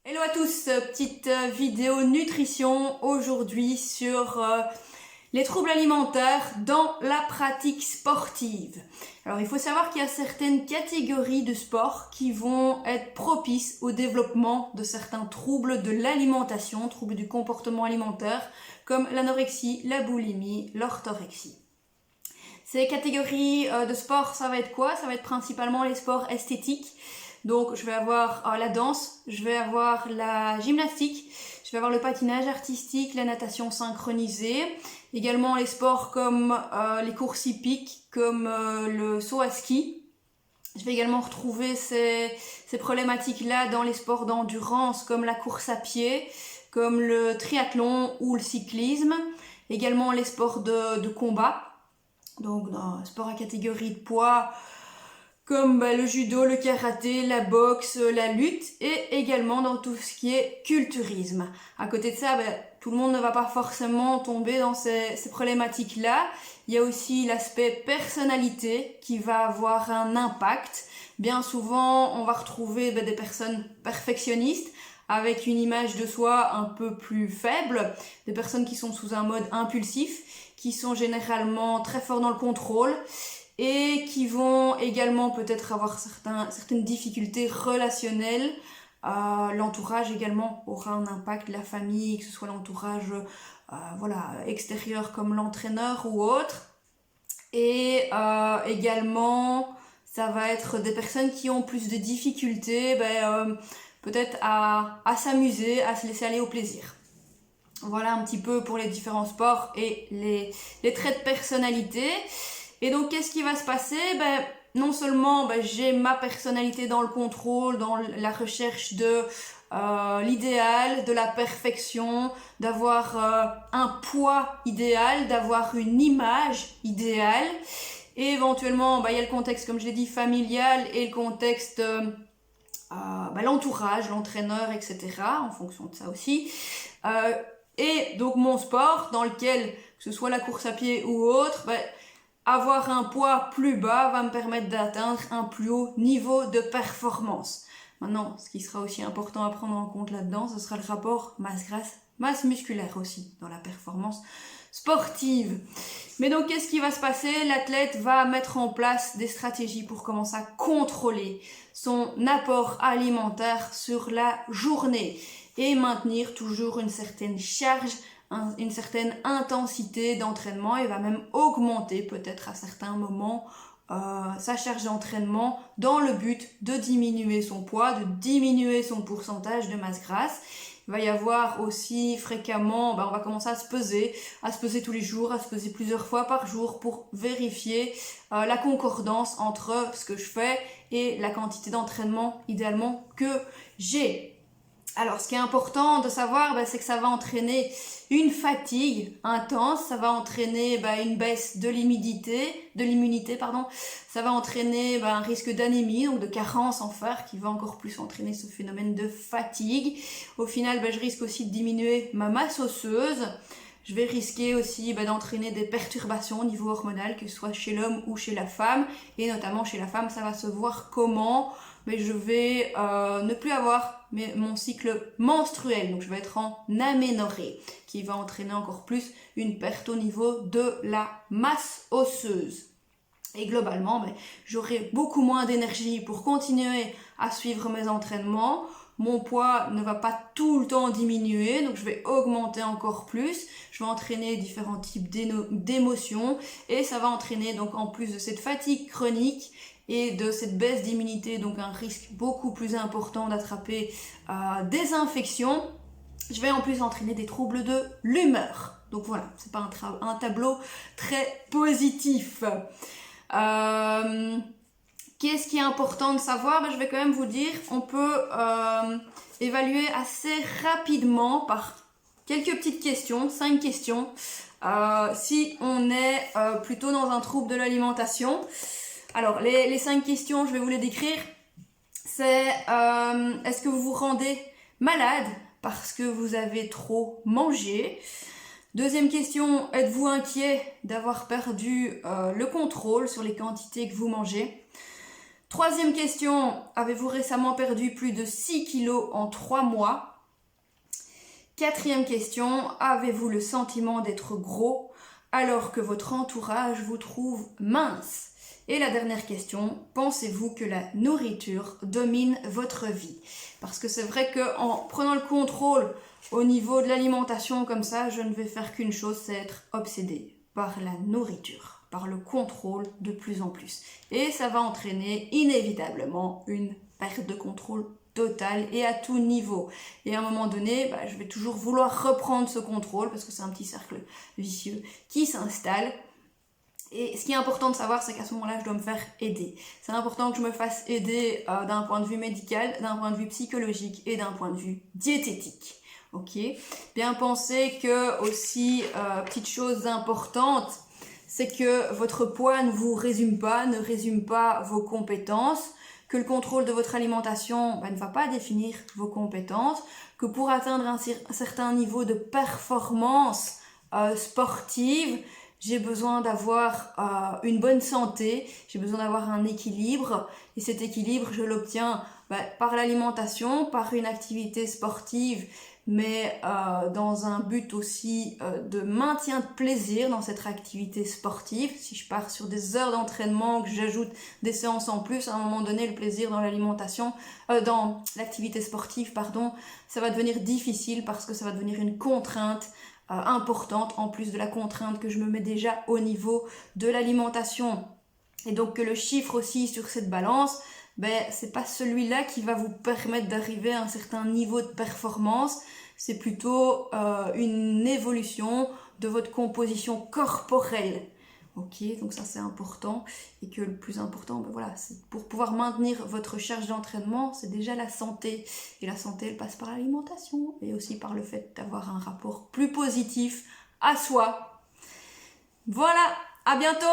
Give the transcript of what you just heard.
Hello à tous, petite vidéo nutrition aujourd'hui sur les troubles alimentaires dans la pratique sportive. Alors il faut savoir qu'il y a certaines catégories de sport qui vont être propices au développement de certains troubles de l'alimentation, troubles du comportement alimentaire comme l'anorexie, la boulimie, l'orthorexie. Ces catégories de sport, ça va être quoi? Ça va être principalement les sports esthétiques. Donc je vais avoir la danse, je vais avoir la gymnastique, je vais avoir le patinage artistique, la natation synchronisée, également les sports comme les courses hippiques, comme le saut à ski. Je vais également retrouver ces problématiques-là dans les sports d'endurance comme la course à pied, comme le triathlon ou le cyclisme, également les sports de combat, donc dans les sports à catégorie de poids, comme le judo, le karaté, la boxe, la lutte, et également dans tout ce qui est culturisme. À côté de ça, tout le monde ne va pas forcément tomber dans ces problématiques-là. Il y a aussi l'aspect personnalité qui va avoir un impact. Bien souvent, on va retrouver des personnes perfectionnistes avec une image de soi un peu plus faible, des personnes qui sont sous un mode impulsif, qui sont généralement très forts dans le contrôle, et qui vont également peut-être avoir certaines difficultés relationnelles. L'entourage également aura un impact, la famille, que ce soit l'entourage extérieur comme l'entraîneur ou autre. Et également, ça va être des personnes qui ont plus de difficultés peut-être à s'amuser, à se laisser aller au plaisir. Voilà un petit peu pour les différents sports et les traits de personnalité. Et donc, qu'est-ce qui va se passer? Non seulement j'ai ma personnalité dans le contrôle, dans la recherche de l'idéal, de la perfection, d'avoir un poids idéal, d'avoir une image idéale. Et éventuellement, il y a le contexte, comme je l'ai dit, familial et le contexte l'entourage, l'entraîneur, etc. En fonction de ça aussi. Et donc, mon sport, dans lequel, que ce soit la course à pied ou autre, avoir un poids plus bas va me permettre d'atteindre un plus haut niveau de performance. Maintenant, ce qui sera aussi important à prendre en compte là-dedans, ce sera le rapport masse-grasse, masse musculaire aussi dans la performance sportive. Mais donc, qu'est-ce qui va se passer? L'athlète va mettre en place des stratégies pour commencer à contrôler son apport alimentaire sur la journée et maintenir toujours une certaine charge, une certaine intensité d'entraînement, et va même augmenter peut-être à certains moments sa charge d'entraînement dans le but de diminuer son poids, de diminuer son pourcentage de masse grasse. Il va y avoir aussi fréquemment, on va commencer à se peser tous les jours, à se peser plusieurs fois par jour pour vérifier la concordance entre ce que je fais et la quantité d'entraînement idéalement que j'ai. Alors, ce qui est important de savoir, c'est que ça va entraîner une fatigue intense, ça va entraîner une baisse de l'immunité, ça va entraîner un risque d'anémie, donc de carence en fer, qui va encore plus entraîner ce phénomène de fatigue. Au final, je risque aussi de diminuer ma masse osseuse. Je vais risquer aussi d'entraîner des perturbations au niveau hormonal, que ce soit chez l'homme ou chez la femme. Et notamment chez la femme, ça va se voir comment je vais ne plus avoir mon cycle menstruel. Donc je vais être en aménorrhée, qui va entraîner encore plus une perte au niveau de la masse osseuse. Et globalement, j'aurai beaucoup moins d'énergie pour continuer à suivre mes entraînements. Mon poids ne va pas tout le temps diminuer, donc je vais augmenter encore plus. Je vais entraîner différents types d'émotions et ça va entraîner donc en plus de cette fatigue chronique et de cette baisse d'immunité, donc un risque beaucoup plus important d'attraper des infections, je vais en plus entraîner des troubles de l'humeur. Donc voilà, c'est pas un tableau très positif. Qu'est-ce qui est important de savoir? Je vais quand même vous dire, on peut évaluer assez rapidement par quelques petites questions, 5 questions, si on est plutôt dans un trouble de l'alimentation. Alors, les 5 questions, je vais vous les décrire. C'est est-ce que vous vous rendez malade parce que vous avez trop mangé? Deuxième question, êtes-vous inquiet d'avoir perdu le contrôle sur les quantités que vous mangez? Troisième question, avez-vous récemment perdu plus de 6 kilos en 3 mois? Quatrième question, avez-vous le sentiment d'être gros alors que votre entourage vous trouve mince? Et la dernière question, pensez-vous que la nourriture domine votre vie? Parce que c'est vrai qu'en prenant le contrôle au niveau de l'alimentation comme ça, je ne vais faire qu'une chose, c'est être obsédée par la nourriture, par le contrôle de plus en plus. Et ça va entraîner inévitablement une perte de contrôle totale et à tout niveau. Et à un moment donné, je vais toujours vouloir reprendre ce contrôle parce que c'est un petit cercle vicieux qui s'installe. Et ce qui est important de savoir, c'est qu'à ce moment-là, je dois me faire aider. C'est important que je me fasse aider d'un point de vue médical, d'un point de vue psychologique et d'un point de vue diététique. Ok. Bien penser que aussi, petite chose importante, c'est que votre poids ne vous résume pas, ne résume pas vos compétences, que le contrôle de votre alimentation ne va pas définir vos compétences, que pour atteindre un certain niveau de performance sportive, j'ai besoin d'avoir une bonne santé, j'ai besoin d'avoir un équilibre, et cet équilibre, je l'obtiens par l'alimentation, par une activité sportive, mais dans un but aussi de maintien de plaisir dans cette activité sportive. Si je pars sur des heures d'entraînement, que j'ajoute des séances en plus, à un moment donné, le plaisir dans l'alimentation, dans l'activité sportive, ça va devenir difficile parce que ça va devenir une contrainte importante en plus de la contrainte que je me mets déjà au niveau de l'alimentation. Et donc que le chiffre aussi sur cette balance, c'est pas celui-là qui va vous permettre d'arriver à un certain niveau de performance, c'est plutôt une évolution de votre composition corporelle. Ok, donc ça c'est important, et que le plus important, c'est pour pouvoir maintenir votre charge d'entraînement, c'est déjà la santé. Et la santé, elle passe par l'alimentation, et aussi par le fait d'avoir un rapport plus positif à soi. Voilà, à bientôt!